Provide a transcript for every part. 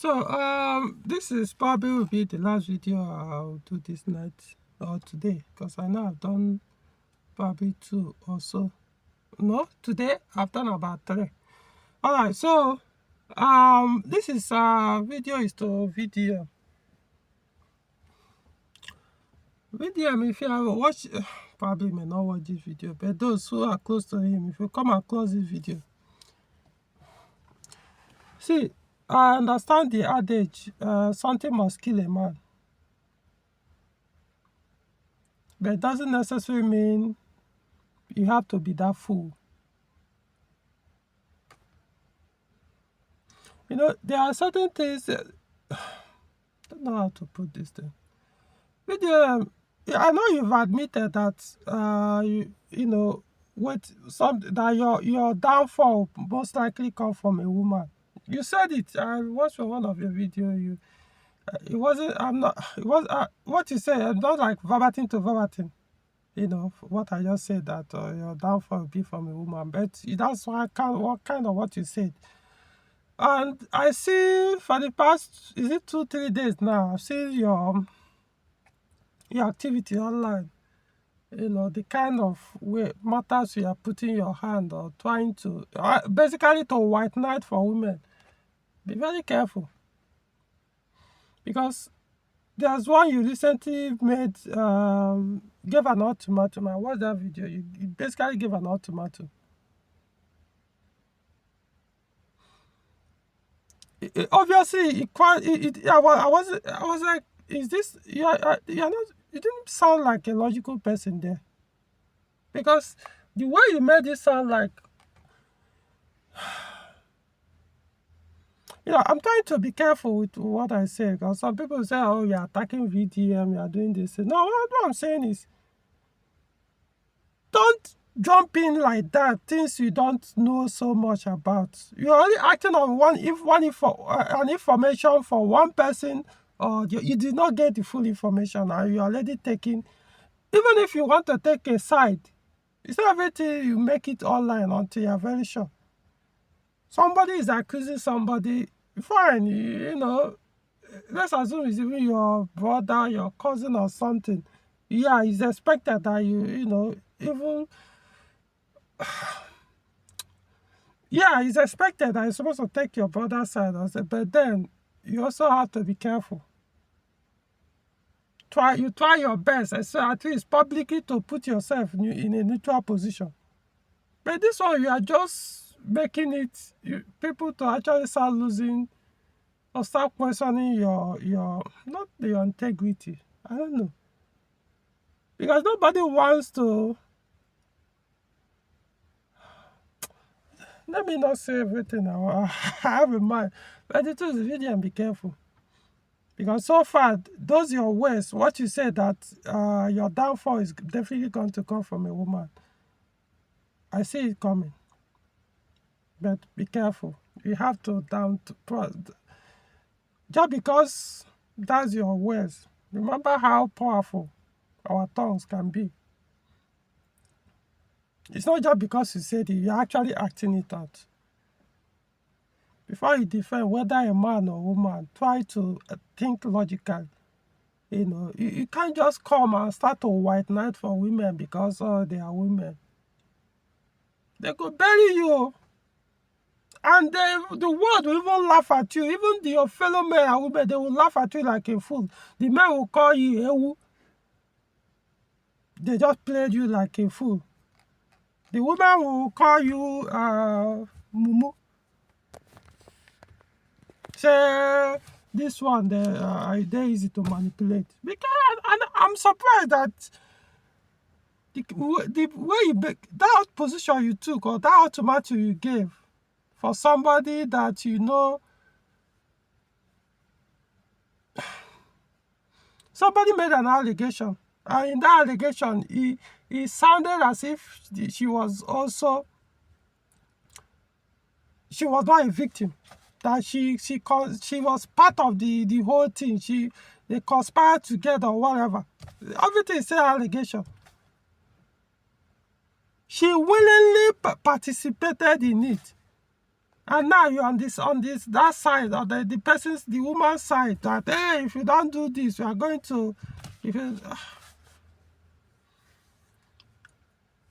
This is probably will be the last video I'll do this night or today, because I know I've done probably 2 or so. No, today I've done about 3. All right, so this is video is to VDM. VDM, if you have watched, probably may not watch this video, but those who are close to him, if you come across this video, see, I understand the adage, something must kill a man, but it doesn't necessarily mean you have to be that fool. You know, there are certain things that I don't know how to put this thing. But I know you've admitted that you know, with some that your downfall most likely come from a woman. You said it. I watched one of your video. It wasn't. I'm not. It was what you said. I'm not like verbatim to verbatim. You know what I just said, that your downfall will be from a woman. But that's what kind of what you said. And I see for the past, is it 2-3 days now, I've seen your activity online. You know, the kind of way matters you are putting your hand or trying to, basically to white knight for women. Be very careful. Because there's one you recently made, gave an ultimatum. I watched that video. You basically gave an ultimatum. Obviously, I was like, is this, you're not, you didn't sound like a logical person there, because the way you made it sound like, you know, I'm trying to be careful with what I say, because some people say, oh, you're attacking VDM, you're doing this. No, what I'm saying is, don't jump in like that, things you don't know so much about. You're only acting on an information for one person, or you did not get the full information, and you're already taking, even if you want to take a side, it's not everything you make it online until you're very sure. Somebody is accusing somebody, fine, you know, let's assume it's even your brother, your cousin or something. Yeah, it's expected that you know, even yeah, it's expected that you're supposed to take your brother's side, but then you also have to be careful. You try your best, and so at least publicly, to put yourself in a neutral position. But this one, you are just making it people to actually start losing or start questioning your not your integrity. I don't know, because nobody wants to. Let me not say everything I have in mind, but the truth is, really, and be careful. Because so far, those your words, what you said, that your downfall is definitely going to come from a woman. I see it coming. But be careful. You have to just because that's your words. Remember how powerful our tongues can be. It's not just because you said it, you're actually acting it out. Before you defend whether a man or woman, try to think logically. You know, you can't just come and start to white knight for women because they are women. They could bury you, and the world will even laugh at you. Even your fellow men and women, they will laugh at you like a fool. The men will call you Ewu. They just played you like a fool. The woman will call you Mumu. Say this one, they're easy to manipulate. Because I'm surprised that the way you make that position you took, or that ultimatum you gave for somebody that you know, somebody made an allegation, and in that allegation, it sounded as if she was not a victim, that she was part of the whole thing. They conspired together or whatever. Everything is an allegation. She willingly participated in it, And now you're on this that side, or the woman's side, that hey, if you don't do this, you are going to, if you,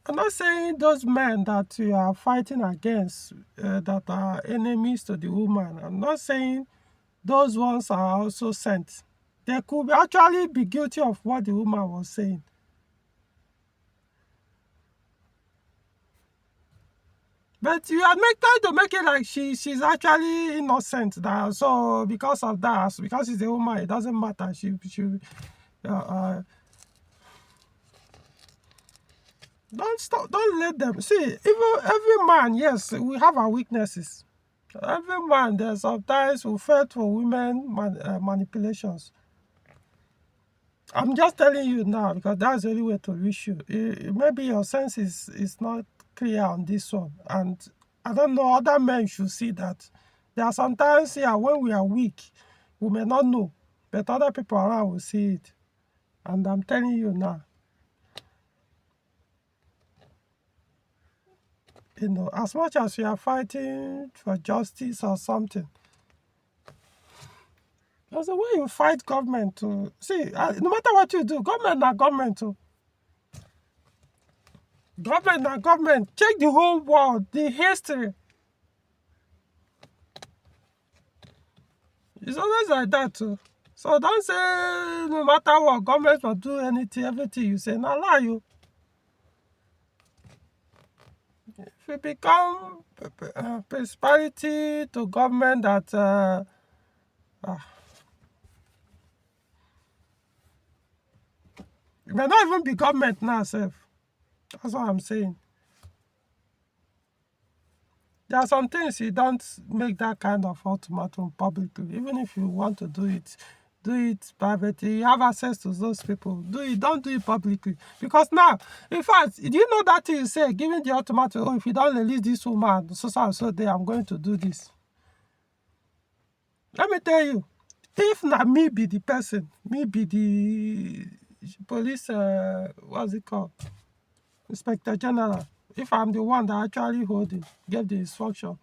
I'm not saying those men that you are fighting against, that are enemies to the woman. I'm not saying those ones are also sent. They could actually be guilty of what the woman was saying. But you are trying to make it like she's actually innocent. That so because of that, because she's a woman, it doesn't matter. Uh, uh, don't stop. Don't let them see. Even every man, yes, we have our weaknesses. Every man, there's sometimes we fall for women manipulations. I'm just telling you now because that's the only way to reach you. Maybe your sense is not clear on this one, and I don't know. Other men should see that. There are sometimes here when we are weak, we may not know, but other people around will see it. And I'm telling you now, as much as you are fighting for justice or something, there's a way you fight government to see. No matter what you do, government na government too. Government na government. Check the whole world, the history. It's always like that too. So don't say no matter what government will do anything, everything you say, not lie you. If you become prosperity to government that it may not even be government now, self. That's what I'm saying. There are some things you don't make that kind of ultimatum publicly. Even if you want to do it privately. You have access to those people. Do it. Don't do it publicly. Because now, in fact, do you know that thing you say, giving the ultimatum, oh, if you don't release this woman, so day, I'm going to do this. Let me tell you, if not me be the person, me be the police, what's it called? Inspector General. If I'm the one that actually gave the instruction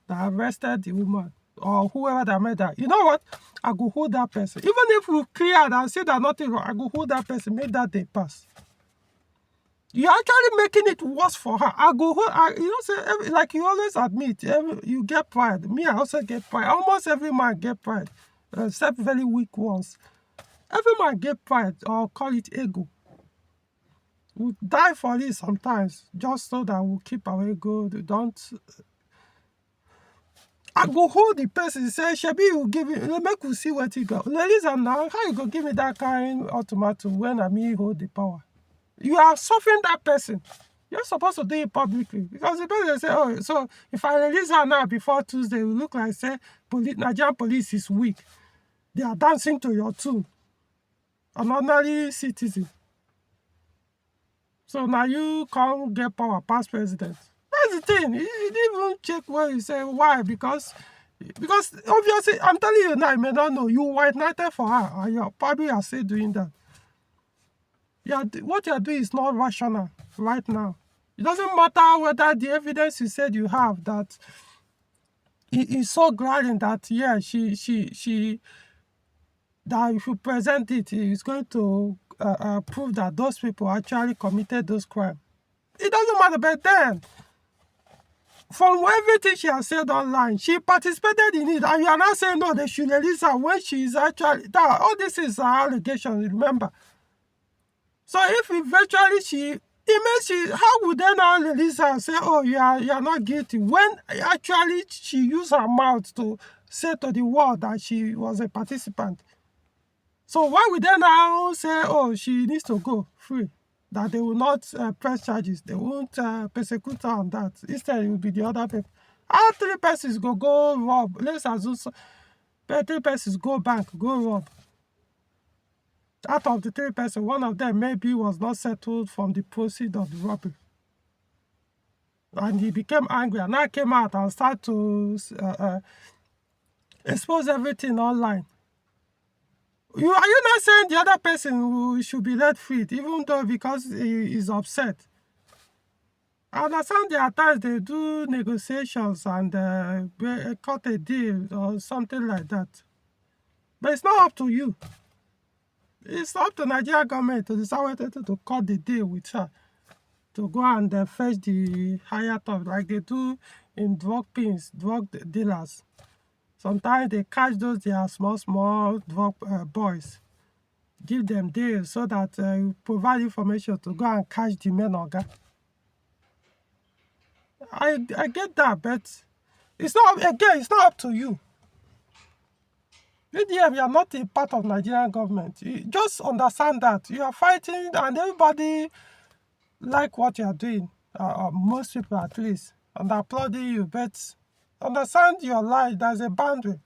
that arrested the woman or whoever that made that, you know what? I go hold that person. Even if we clear and say that nothing wrong, I go hold that person, make that day pass. You're actually making it worse for her. I go hold, say, like you always admit, you get pride. Me, I also get pride. Almost every man get pride, except very weak ones. Every man get pride, or call it ego. We die for it sometimes, just so that we'll keep our ego. I go hold the person, say, Shebi, you give it, make we see what you got. Ladies, and now, how you go give me that kind of ultimatum when I mean hold the power? You are suffering that person. You're supposed to do it publicly. Because the person say, oh, so if I release her now before Tuesday, it will look like, say, Nigerian police is weak. They are dancing to your tune. An ordinary citizen. So now you can't get power past president. That's the thing. You didn't even check what you say. Why? Because obviously, I'm telling you now, you may not know. You white knighted for her, and you probably are still doing that. Yeah, what you're doing is not rational right now. It doesn't matter whether the evidence you said you have that it is so glaring that yeah, that if you present it, it's going to prove that those people actually committed those crimes. It doesn't matter, but then from everything she has said online, she participated in it, and you are not saying no, they should release her when she is actually that. All this is her allegation, remember. So if eventually how would they now release her and say, oh, you are not guilty, when actually she used her mouth to say to the world that she was a participant? So why would they now say, oh, she needs to go free? That they will not press charges. They won't persecute her on that. Instead, it will be the other people. All three persons go rob. Let's assume 3 persons go bank, go rob. Out of the 3 persons, one of them maybe was not settled from the proceeds of the robbery. And he became angry and now came out and started to expose everything online. Are you not saying the other person who should be let free, even though because he is upset? I understand there are times they do negotiations and cut a deal or something like that. But it's not up to you. It's up to Nigeria government to decide whether to cut the deal with her, to go and fetch the higher top like they do in drug dealers. Sometimes they catch those their small drug boys, give them deals so that you provide information to go and catch the main oga. I get that, but it's not up to you. VDM, you are not a part of Nigerian government. You just understand that you are fighting and everybody like what you are doing, most people at least, and applauding you, but understand your life, there's a boundary.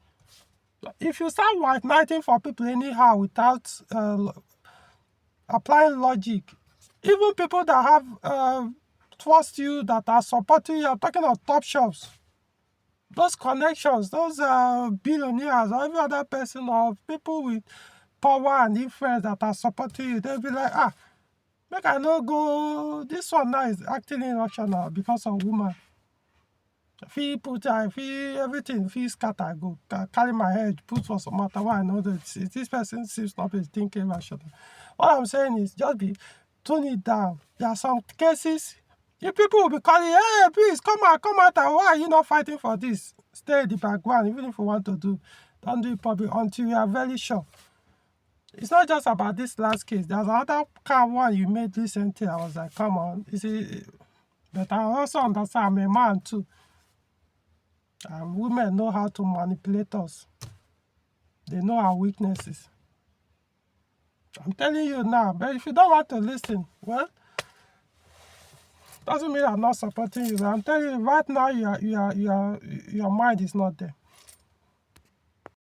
If you start white knighting for people anyhow without applying logic, even people that have trust you, that are supporting you, I'm talking of top shops, those connections, those billionaires or every other person or people with power and influence that are supporting you, they'll be like, make I no go, this one now is acting irrational because of woman. If put if everything, if scatter, go carry my head, put for some matter. Why I know that this person seems not be thinking rational. What I'm saying is just tone it down. There are some cases, you people will be calling, hey, please come out, and why are you not fighting for this? Stay in the background, even if you want to do, don't do it public until you are very sure. It's not just about this last case. There's another one you made recently. I was like, come on, you see, but I also understand I'm a man too. And women know how to manipulate us. They know our weaknesses. I'm telling you now, but if you don't want to listen, well, doesn't mean I'm not supporting you. I'm telling you right now, your mind is not there.